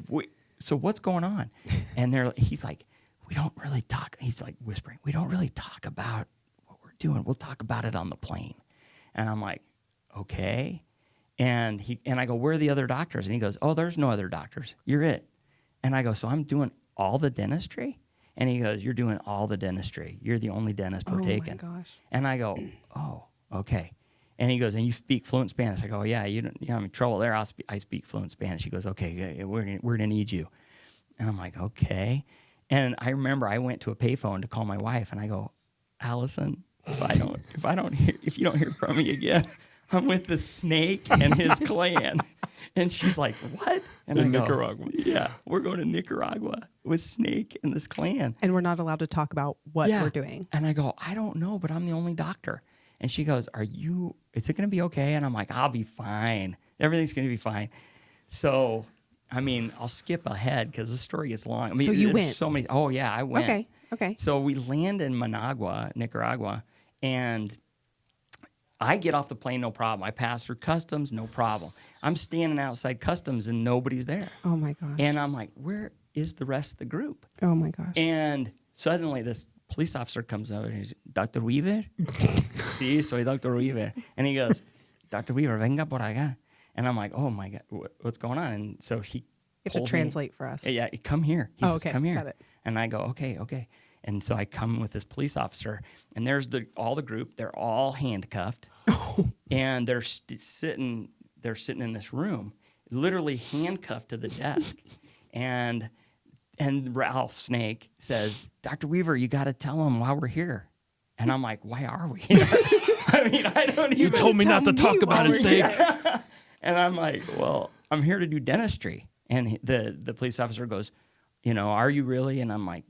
So what's going on? And he's like, we don't really talk. He's like whispering, we don't really talk about doing. We'll talk about it on the plane. And I'm like, okay. And I go, where are the other doctors? And he goes, oh, there's no other doctors. You're it. And I go, so I'm doing all the dentistry? And he goes, you're doing all the dentistry. You're the only dentist we're taking. Oh my gosh. And I go, oh, okay. And he goes, and you speak fluent Spanish? I go, yeah, I'm in trouble there. I speak fluent Spanish. He goes, okay, we're gonna need you. And I'm like, okay. And I remember I went to a payphone to call my wife, and I go, Allison, if you don't hear from me again, I'm with the Snake and his clan. And she's like, what? And I go, Nicaragua. Yeah, we're going to Nicaragua with Snake and this clan. And we're not allowed to talk about what we're doing. And I go, I don't know, but I'm the only doctor. And she goes, is it going to be okay? And I'm like, I'll be fine. Everything's going to be fine. So, I mean, I'll skip ahead because the story gets long. I mean, so you went. So many. Oh, yeah, I went. Okay. So we land in Managua, Nicaragua, and I get off the plane, no problem. I pass through customs, no problem. I'm standing outside customs and nobody's there. Oh my gosh. And I'm like, where is the rest of the group? Oh my gosh. And suddenly this police officer comes over and he's, Dr. Weaver? Sí, soy Dr. Weaver. And he goes, Dr. Weaver, venga por acá. And I'm like, oh my God, what's going on? And so he You have to pulled me- translate for us. Yeah, come here. He says, okay. come here. Got it. And I go, okay. And so I come with this police officer, and there's all the group. They're all handcuffed, and they're sitting in this room, literally handcuffed to the desk. And Ralph Snake says, Dr. Weaver, you got to tell them why we're here. And I'm like, why are we here? I mean, I don't even. You told me not to talk about it, Snake. And I'm like, well, I'm here to do dentistry. And the police officer goes, are you really? And I'm like,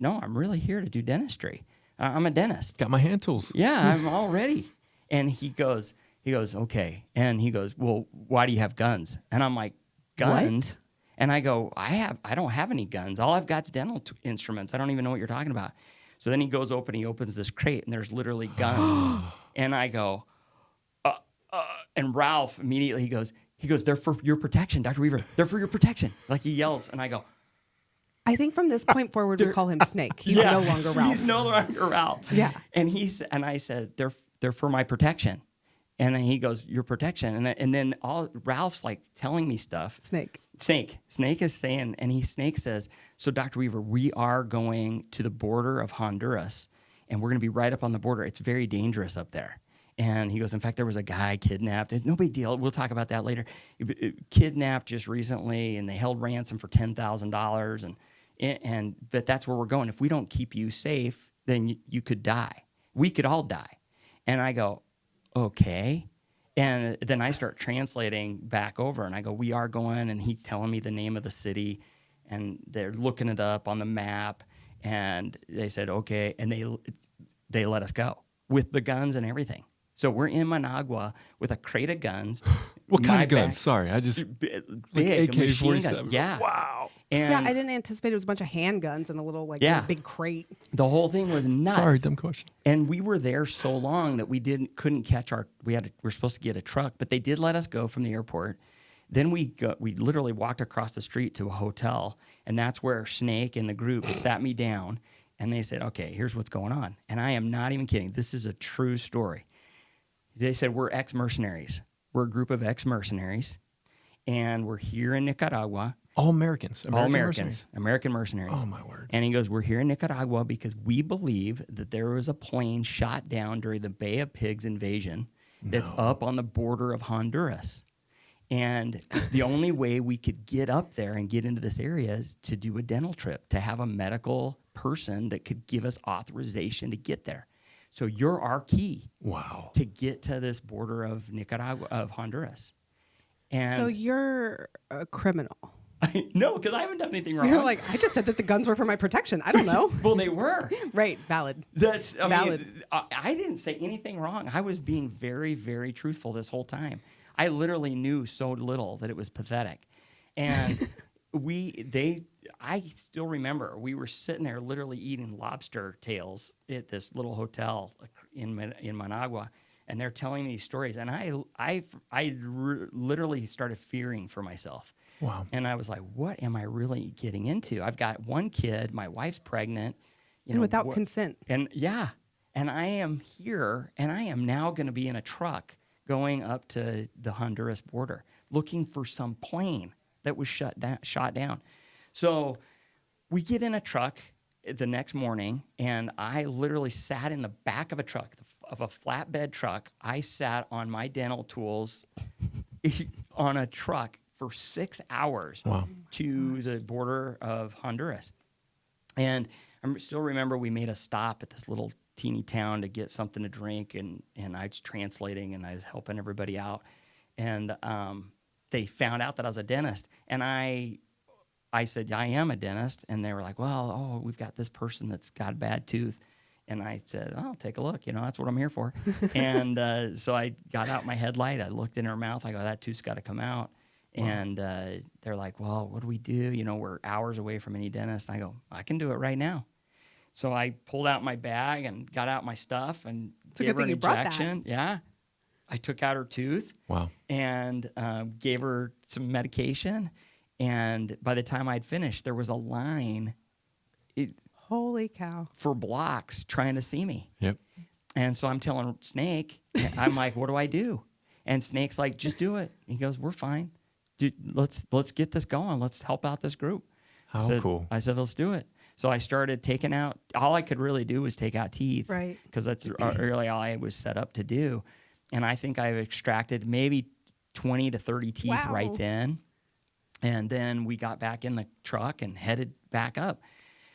no, I'm really here to do dentistry. I'm a dentist. Got my hand tools. Yeah, I'm all ready. And he goes, okay. And he goes, well, why do you have guns? And I'm like, guns? What? And I go, I don't have any guns. All I've got is dental instruments. I don't even know what you're talking about. So then he opens this crate, and there's literally guns. And I go, and Ralph immediately, he goes, they're for your protection, Dr. Weaver. They're for your protection. Like he yells, and I go, I think from this point forward, we call him Snake. He's no longer Ralph. He's no longer Ralph. Yeah. And I said, they're for my protection. And he goes, your protection. And then Ralph's like telling me stuff. Snake is saying, and Snake says, so Dr. Weaver, we are going to the border of Honduras, and we're going to be right up on the border. It's very dangerous up there. And he goes, in fact, there was a guy kidnapped. No big deal. We'll talk about that later. Kidnapped just recently, and they held ransom for $10,000. But that's where we're going. If we don't keep you safe, then you could die. We could all die. And I go, okay. And then I start translating back over, and I go, we are going, and he's telling me the name of the city, and they're looking it up on the map, and they said, okay, and they let us go with the guns and everything. So we're in Managua with a crate of guns. What kind of guns? Sorry, I just Big like machine AK-47. guns. Yeah. Wow. And yeah, I didn't anticipate it was a bunch of handguns and a little big crate. the whole thing was nuts. Sorry, dumb question. And we were there so long that we couldn't catch we're supposed to get a truck, but they did let us go from the airport. Then we literally walked across the street to a hotel, and that's where Snake and the group sat me down, and they said, okay, here's what's going on. And I am not even kidding. This is a true story. They said, we're ex-mercenaries. We're a group of ex-mercenaries, and we're here in Nicaragua. All Americans. All Americans. American mercenaries. Oh, my word. And he goes, we're here in Nicaragua because we believe that there was a plane shot down during the Bay of Pigs invasion that's up on the border of Honduras. And the only way we could get up there and get into this area is to do a dental trip, to have a medical person that could give us authorization to get there. So you're our key to get to this border of Nicaragua, of Honduras. And So you're a criminal. no, because I haven't done anything wrong. You're like, I just said that the guns were for my protection. I don't know. Well, they were. Right, valid. That's Valid. mean, I didn't say anything wrong. I was being very, very truthful this whole time. I literally knew so little that it was pathetic. And I still remember we were sitting there literally eating lobster tails at this little hotel in Managua, and they're telling me these stories, and I literally started fearing for myself. Wow. And I was like, what am I really getting into? I've got one kid, my wife's pregnant. And without consent. And and I am here, and I am now going to be in a truck going up to the Honduras border, looking for some plane that was shot down. So we get in a truck the next morning, and I literally sat in the back of a truck, of a flatbed truck. I sat on my dental tools on a truck for 6 hours to the border of Honduras. And I still remember we made a stop at this little teeny town to get something to drink, and I was translating, and I was helping everybody out. And they found out that I was a dentist, and I said, I am a dentist. And they were like, well, we've got this person that's got a bad tooth. And I said, oh, take a look. That's what I'm here for. And so I got out my headlight. I looked in her mouth. I go, that tooth's got to come out. Wow. And they're like, well, what do we do? We're hours away from any dentist. And I go, I can do it right now. So I pulled out my bag and got out my stuff and It's a gave good her thing an you brought injection. that. Yeah. I took out her tooth. Wow. And gave her some medication. And by the time I'd finished, there was a line Holy cow. for blocks trying to see me. Yep. And so I'm telling Snake, I'm like, what do I do? And Snake's like, just do it. He goes, we're fine. Dude, let's get this going. Let's help out this group. How cool. I said, let's do it. So I started taking out, all I could really do was take out teeth. Right. Because that's really all I was set up to do. And I think I've extracted maybe 20 to 30 teeth Wow. right then. And then we got back in the truck and headed back up.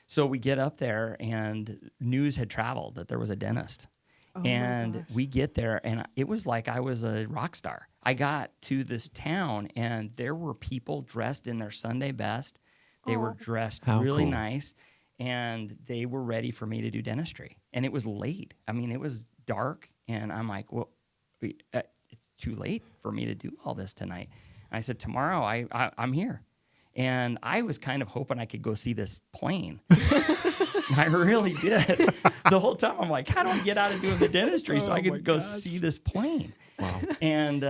So we get up there and news had traveled that there was a dentist. Oh my And gosh. we get there and it was like I was a rock star. I got to this town and there were people dressed in their Sunday best. They were dressed How really cool. nice and they were ready for me to do dentistry. And it was late. I mean, it was dark and I'm like, well, it's too late for me to do all this tonight. And I said, tomorrow I'm here. And I was kind of hoping I could go see this plane. I really did. The whole time I'm like, how do I get out of doing the dentistry so I could go see this plane? Wow. And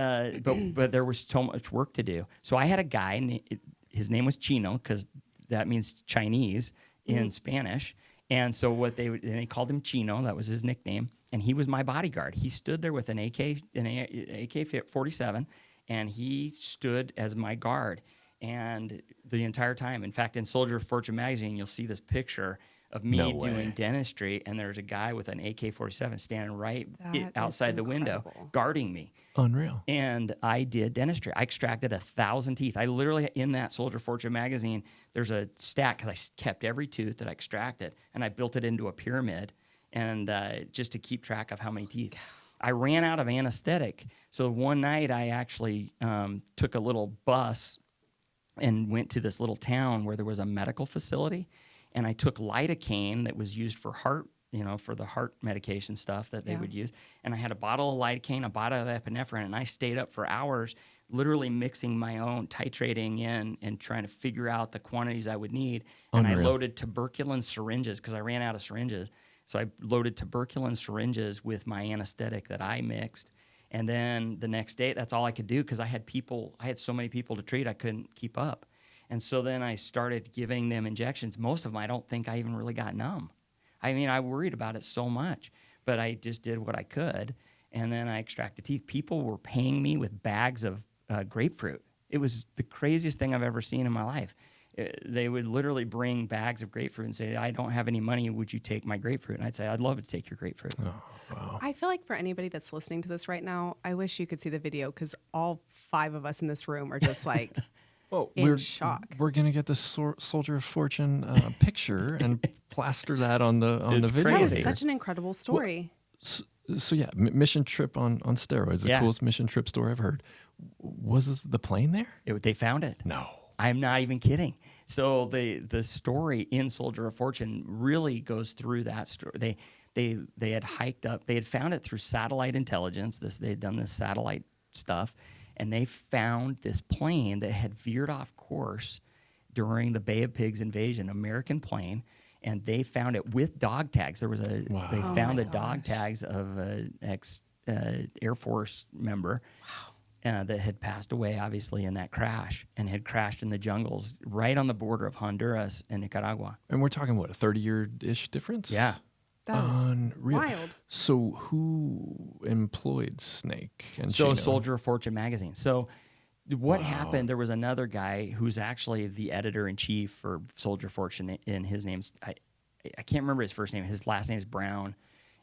but there was so much work to do. So I had a guy, his name was Chino, because that means Chinese in Spanish. And so they called him Chino. That was his nickname. And he was my bodyguard. He stood there with an AK-47, and he stood as my guard. And the entire time, in fact, in Soldier of Fortune magazine, you'll see this picture of me No way. doing dentistry, and there's a guy with an AK-47 standing right That is outside the window, incredible. guarding me. Unreal. And I did dentistry. I extracted 1,000 teeth. I literally, in that Soldier of Fortune magazine, there's a stack because I kept every tooth that I extracted, and I built it into a pyramid, and just to keep track of how many teeth. I ran out of anesthetic, so one night I actually took a little bus and went to this little town where there was a medical facility, and I took lidocaine that was used for heart, for the heart medication stuff that they would use, and I had a bottle of lidocaine, a bottle of epinephrine, and I stayed up for hours literally mixing my own, titrating in and trying to figure out the quantities I would need, and I Unreal. loaded tuberculin syringes because I ran out of syringes, so I loaded tuberculin syringes with my anesthetic that I mixed. And then the next day, that's all I could do because I had so many people to treat, I couldn't keep up. And so then I started giving them injections. Most of them, I don't think I even really got numb. I mean, I worried about it so much, but I just did what I could. And then I extracted teeth. People were paying me with bags of grapefruit. It was the craziest thing I've ever seen in my life. They would literally bring bags of grapefruit and say, I don't have any money. Would you take my grapefruit? And I'd say, I'd love to take your grapefruit. Oh, wow. I feel like for anybody that's listening to this right now, I wish you could see the video because all 5 of us in this room are just like Well, in shock. We're gonna get the Soldier of Fortune picture and plaster that on the It's video. That was crazy. such an incredible story. So yeah, mission trip on steroids. The Yeah. coolest mission trip story I've heard. Was this the plane there? They found it. No. I'm not even kidding. So the story in Soldier of Fortune really goes through that story. They had hiked up. They had found it through satellite intelligence. They had done this satellite stuff, and they found this plane that had veered off course during the Bay of Pigs invasion, American plane, and they found it with dog tags. There was a Wow. they Oh found my the dog gosh. tags of an ex Air Force member. That had passed away, obviously, in that crash and had crashed in the jungles right on the border of Honduras and Nicaragua. And we're talking what, a 30-year-ish difference? Yeah. That is Unreal. wild. So who employed Snake and So Chino? Soldier of Fortune magazine. So what happened, there was another guy who's actually the editor-in-chief for Soldier of Fortune, and his name's, I can't remember his first name. His last name is Brown.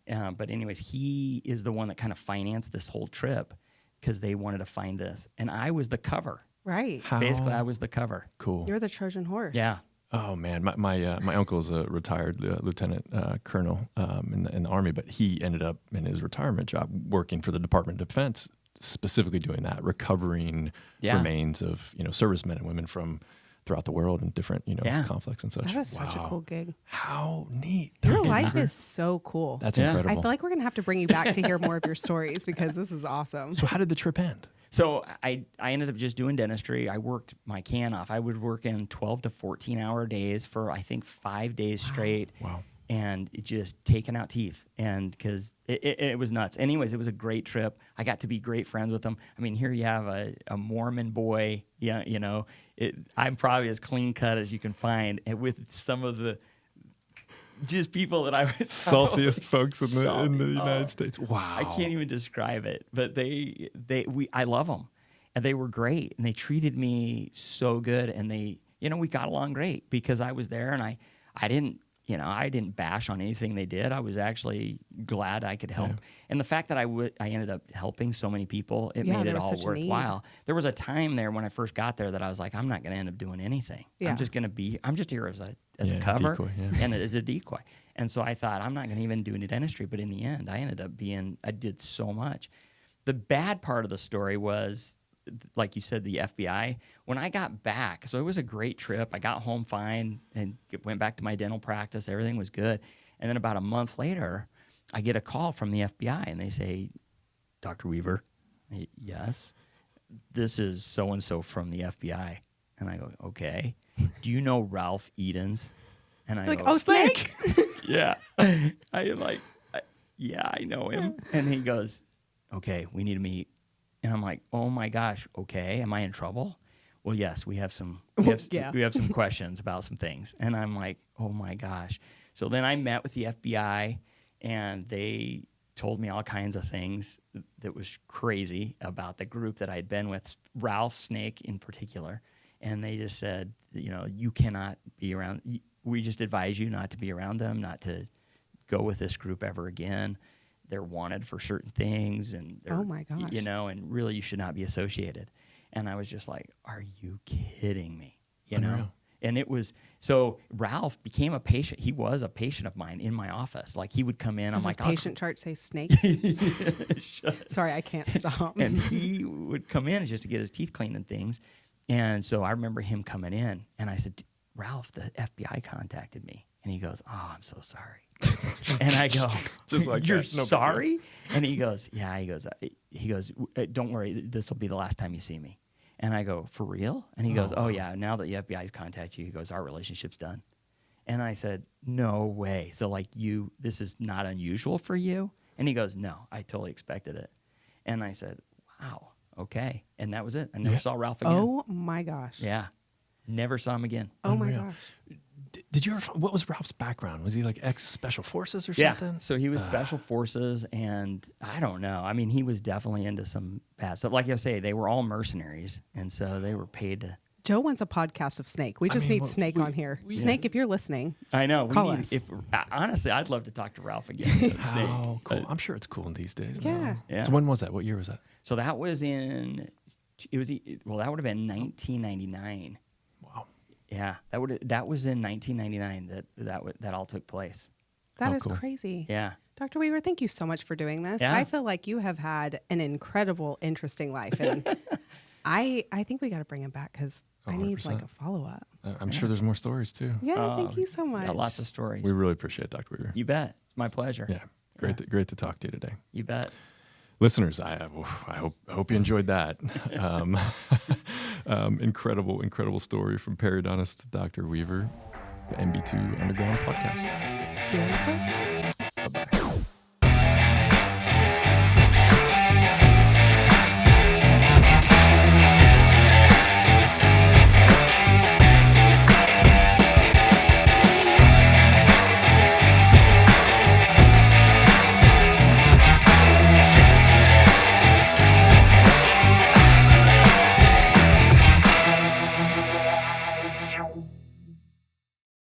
But anyways, he is the one that kind of financed this whole trip because they wanted to find this. And I was the cover. Right. How Basically, I was the cover. cool. You're the Trojan horse. Yeah. Oh man, my uncle is a retired lieutenant colonel in the Army, but he ended up in his retirement job working for the Department of Defense, specifically doing that, recovering Yeah. remains of servicemen and women from throughout the world in different Yeah. conflicts and such. That is such a Wow. cool gig. How neat! Your life is so cool. That's Yeah. incredible. I feel like we're going to have to bring you back to hear more of your stories because this is awesome. So how did the trip end? So I ended up just doing dentistry. I worked my can off. I would work in 12 to 14-hour days for, I think, 5 days straight. Wow. and just taking out teeth, and because it was nuts. Anyways, it was a great trip. I got to be great friends with them. I mean, here you have a Mormon boy, yeah, you know, I'm probably as clean cut as you can find, and with some of the just people that I was saltiest folks in the United States. Wow, I can't even describe it, but I love them, and they were great, and they treated me so good, and they, you know, we got along great because I was there, and I didn't. You know, I didn't bash on anything they did. I was actually glad I could help. Yeah. And the fact that I ended up helping so many people, it made it all worthwhile. There was a time there when I first got there that I was like, I'm not going to end up doing anything. Yeah. I'm just here as a cover decoy, and as a decoy. And so I thought, I'm not going to even do any dentistry. But in the end, I did so much. The bad part of the story was, like you said, the FBI. When I got back, so it was a great trip. I got home fine and went back to my dental practice. Everything was good. And then about a month later, I get a call from the FBI, and they say, Dr. Weaver, yes, this is so-and-so from the FBI. And I go, okay. Do you know Ralph Edens? And I go, Snake? Yeah. Yeah, I know him. And he goes, okay, we need to meet. And I'm like, oh my gosh, okay, am I in trouble? Well, yes, we have some questions about some things. And I'm like, oh my gosh. So then I met with the FBI, and they told me all kinds of things that was crazy about the group that I'd been with, Ralph Snake in particular. And they just said, you know, you cannot be around, we just advise you not to be around them, not to go with this group ever again. They're wanted for certain things, and they're, oh my gosh, you know, and really you should not be associated. And I was just like, are you kidding me? You know? And it was, so Ralph became a patient. He was a patient of mine in my office. Like, he would come in. Does I'm like, his patient chart say Snake? Sorry, I can't stop. And he would come in just to get his teeth cleaned and things. And so I remember him coming in, and I said, Ralph, the FBI contacted me. And he goes, oh, I'm so sorry. And I go, just like you're that. sorry? And he goes, yeah. He goes, don't worry, this will be the last time you see me. And I go, for real? And he goes, oh yeah, now that the FBI's contacted you, he goes, our relationship's done. And I said, no way. So like, this is not unusual for you? And he goes, no, I totally expected it. And I said, wow, okay. And that was it. I never saw Ralph again. Oh my gosh. Yeah. Never saw him again. Oh my gosh. Did you ever? What was Ralph's background? Was he like ex-special forces or something? Yeah, so he was special forces, and I don't know. I mean, he was definitely into some bad stuff. Like I say, they were all mercenaries, and so they were paid to. Joe wants a podcast of Snake. We just need Snake on here. Snake, if you're listening, I know. Call us. Honestly, I'd love to talk to Ralph again. Oh, cool! I'm sure it's cool in these days. Yeah. Yeah. So when was that? What year was that? So that was that would have been 1999. Wow. Yeah, that was in 1999 that all took place. That is cool. crazy. Yeah. Dr. Weaver, thank you so much for doing this. Yeah. I feel like you have had an incredible, interesting life, and I think we got to bring him back because I need 100%. like a follow-up. I'm sure there's more stories too. Yeah, thank you so much. Yeah, lots of stories. We really appreciate it, Dr. Weaver. You bet. It's my pleasure. Yeah, great to talk to you today. You bet. Listeners, I hope you enjoyed that. Incredible story from periodontist Dr. Weaver, MB2 Underground Podcast. See you next time.